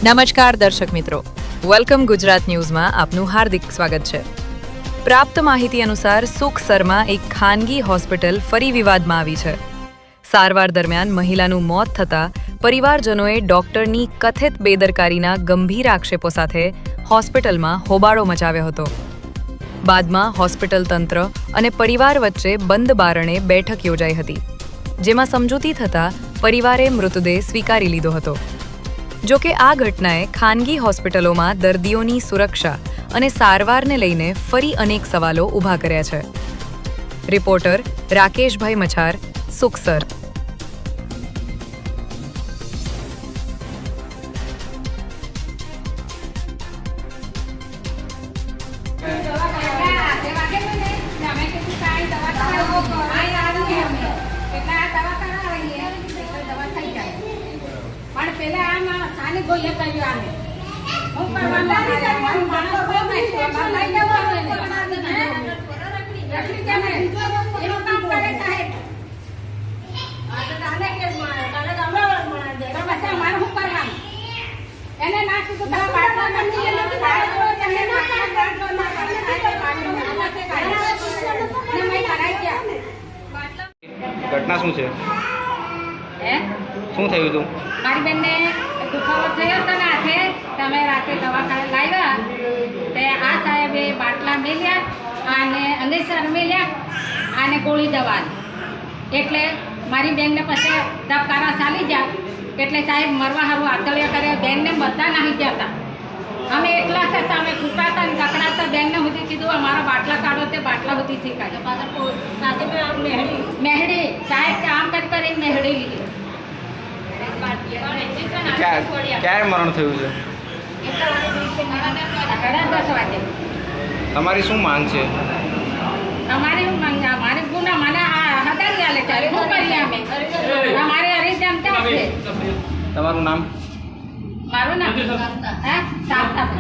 નમસ્કાર દર્શક મિત્રો, વેલકમ ગુજરાત ન્યૂઝમાં આપનું હાર્દિક સ્વાગત છે। પ્રાપ્ત માહિતી અનુસાર સુખસરમાં એક ખાનગી હોસ્પિટલ ફરી વિવાદમાં આવી છે। સારવાર દરમિયાન મહિલાનું મોત થતાં પરિવારજનોએ ડોક્ટરની કથિત બેદરકારીના ગંભીર આક્ષેપો સાથે હોસ્પિટલમાં હોબાળો મચાવ્યો હતો। બાદમાં હોસ્પિટલ તંત્ર અને પરિવાર વચ્ચે બંધ બારણે બેઠક યોજાઈ હતી, જેમાં સમજૂતી થતાં પરિવારે મૃતદેહ સ્વીકારી લીધો હતો। જો કે આ ઘટનાએ ખાનગી હોસ્પિટલોમાં દર્દીઓની સુરક્ષા અને સારવારને લઈને ફરી અનેક સવાલો ઊભા કર્યા છે। રિપોર્ટર રાકેશભાઈ મછાર, સુખસર। ઘટના શું છે? શું થયું હતું? મારી બેનને દુખાવો થયો હતો ને હાથે, તમે રાતે દવાખાને લાવ્યા તે આ સાહેબે બાટલા મેલ્યા અને અંગેસર મેલ્યા અને ગોળી દવા, એટલે મારી બેનને પછી ધબકારા ચાલી ગયા, એટલે સાહેબ મરવા હારું આતળિયા કરે, બેનને બધા નાહી ગયા હતા। અમે એકલા હતા, અમે કૂટાતા ને કકડાતા, બેનને સુધી કીધું અમારા બાટલા કાઢો, તે બાટલા સુધી શીખાય મેહડી સાહેબ કામ કરીને મેહડી લીધી। ક્યારે મરણ થયું છે? 10:30 વાગે। તમારી શું માંગ છે? અમારી મારી ગુના મને હદારી આલે છે, શું કરીએ અમે? અમારે હરિજન ક્યાં છે? તમારું નામ? મારું નામ સાર્થક।